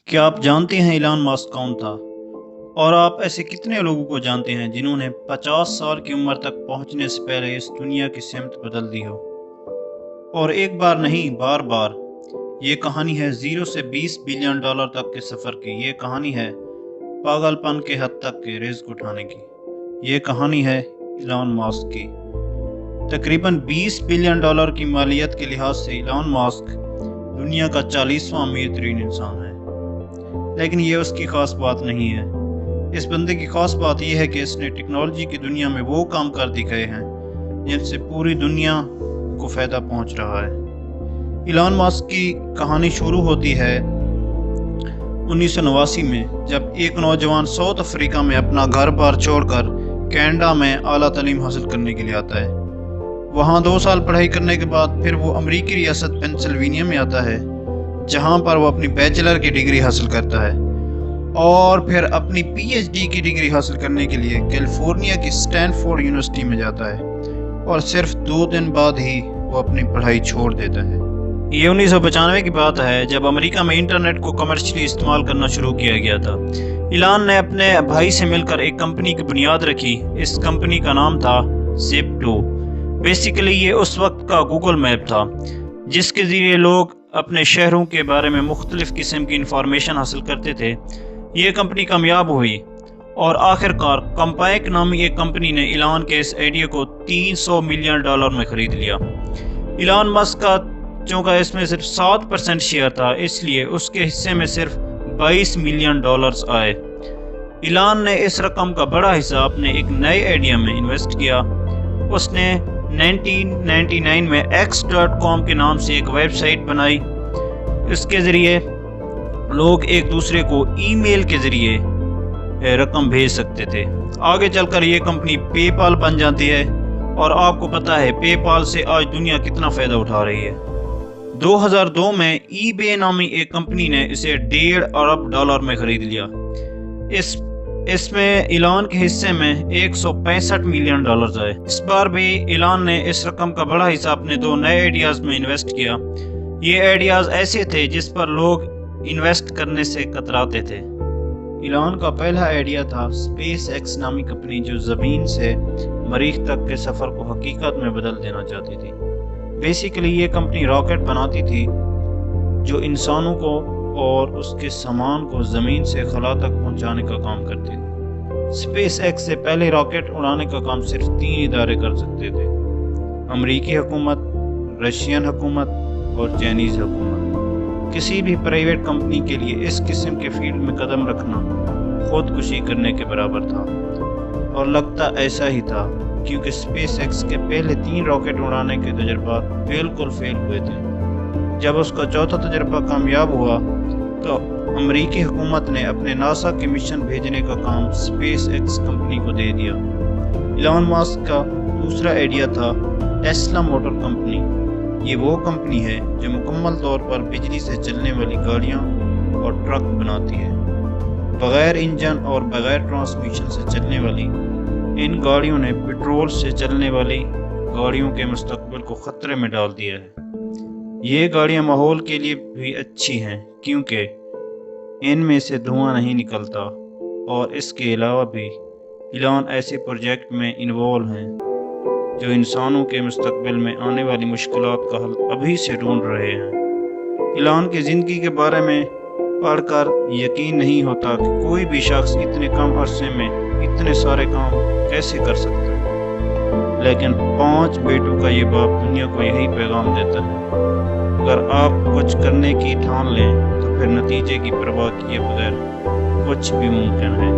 क्या आप जानते हैं इलॉन मस्क कौन था? और आप ऐसे कितने लोगों को जानते हैं जिन्होंने 50 साल की उम्र तक पहुंचने से पहले इस दुनिया की सिमत बदल दी हो? और एक बार नहीं, बार बार। ये कहानी है ज़ीरो से 20 बिलियन डॉलर तक के सफ़र की। ये कहानी है पागलपन के हद तक के रिस्क उठाने की। ये कहानी है इलॉन मस्क की। तकरीबन 20 बिलियन डॉलर की मालियत के लिहाज से इलॉन मस्क दुनिया का 40वां अमीर तरीन इंसान है। लेकिन ये उसकी ख़ास बात नहीं है। इस बंदे की ख़ास बात यह है कि इसने टेक्नोलॉजी की दुनिया में वो काम कर दिखाए हैं जिनसे पूरी दुनिया को फ़ायदा पहुंच रहा है। इलॉन मस्क की कहानी शुरू होती है 1989 में, जब एक नौजवान साउथ अफ्रीका में अपना घर बार छोड़कर कनाडा में आला तालीम हासिल करने के लिए आता है। वहाँ 2 साल पढ़ाई करने के बाद फिर वो अमरीकी रियासत पेंसिल्वेनिया में आता है, जहाँ पर वो अपनी बैचलर की डिग्री हासिल करता है और फिर अपनी पीएचडी की डिग्री हासिल करने के लिए कैलिफोर्निया की स्टैनफोर्ड यूनिवर्सिटी में जाता है और सिर्फ 2 दिन बाद ही वो अपनी पढ़ाई छोड़ देता है। ये 1995 की बात है, जब अमेरिका में इंटरनेट को कमर्शियली इस्तेमाल करना शुरू किया गया था। इलॉन ने अपने भाई से मिलकर एक कंपनी की बुनियाद रखी। इस कंपनी का नाम था Zip2। बेसिकली ये उस वक्त का गूगल मैप था, जिसके ज़रिए लोग अपने शहरों के बारे में मुख्तलिफ किस्म की इंफॉर्मेशन हासिल करते थे। ये कंपनी कामयाब हुई और आखिरकार कंपाइक नामी एक कंपनी ने इलॉन के इस आइडिया को 300 मिलियन डॉलर में ख़रीद लिया। इलॉन मस्क का चूँकि इसमें सिर्फ 7% शेयर था, इसलिए उसके हिस्से में सिर्फ 22 मिलियन डॉलर्स आए। इलॉन ने इस रकम का बड़ा हिस्सा अपने एक नए आइडिया में इन्वेस्ट किया। उसने 1999 में X.com के नाम से एक वेबसाइट बनाई। इसके ज़रिए लोग एक दूसरे को ईमेल के ज़रिए रकम भेज सकते थे। आगे चलकर ये कंपनी पेपाल बन जाती है और आपको पता है पेपाल से आज दुनिया कितना फ़ायदा उठा रही है। 2002 में eBay नामी एक कंपनी ने इसे $1.5 अरब में ख़रीद लिया। इसमें इलॉन के हिस्से में 165 मिलियन डॉलर आए। इस बार भी इलॉन ने इस रकम का बड़ा हिस्सा अपने 2 नए आइडियाज़ में इन्वेस्ट किया। ये आइडियाज़ ऐसे थे जिस पर लोग इन्वेस्ट करने से कतराते थे। इलॉन का पहला आइडिया था स्पेस एक्स नामी कंपनी, जो ज़मीन से मरीख तक के सफ़र को हकीकत में बदल देना चाहती थी। बेसिकली ये कंपनी रॉकेट बनाती थी जो इंसानों को और उसके सामान को ज़मीन से खला तक पहुंचाने का काम करती थी। स्पेस एक्स से पहले रॉकेट उड़ाने का काम सिर्फ 3 इदारे कर सकते थे: अमरीकी हुकूमत, रशियन हुकूमत और चाइनीज़ हुकूमत। किसी भी प्राइवेट कंपनी के लिए इस किस्म के फील्ड में कदम रखना खुदकुशी करने के बराबर था, और लगता ऐसा ही था, क्योंकि स्पेस एक्स के पहले 3 रॉकेट उड़ाने के तजर्बात बिल्कुल फेल हुए थे। जब उसका चौथा तजर्बा कामयाब हुआ तो अमरीकी हुकूमत ने अपने नासा के मिशन भेजने का काम स्पेस एक्स कंपनी को दे दिया। इलॉन मस्क का दूसरा आइडिया था टेस्ला मोटर कंपनी। ये वो कंपनी है जो मुकम्मल तौर पर बिजली से चलने वाली गाड़ियाँ और ट्रक बनाती है। बग़ैर इंजन और बग़ैर ट्रांसमिशन से चलने वाली इन गाड़ियों ने पेट्रोल से चलने वाली गाड़ियों के मुस्तकबिल को ख़तरे में डाल दिया है। ये गाड़ियाँ माहौल के लिए भी अच्छी हैं, क्योंकि इनमें से धुआं नहीं निकलता, और इसके अलावा भी इलॉन ऐसे प्रोजेक्ट में इन्वॉल्व हैं जो इंसानों के मुस्तकबिल में आने वाली मुश्किलात का हल अभी से ढूंढ रहे हैं। इलॉन की ज़िंदगी के बारे में पढ़कर यकीन नहीं होता कि कोई भी शख्स इतने कम अरसे में इतने सारे काम कैसे कर सकता है। लेकिन 5 बेटों का ये बाप दुनिया को यही पैगाम देता है: अगर आप कुछ करने की ठान लें तो फिर नतीजे की परवाह किए बगैर कुछ भी मुमकिन है।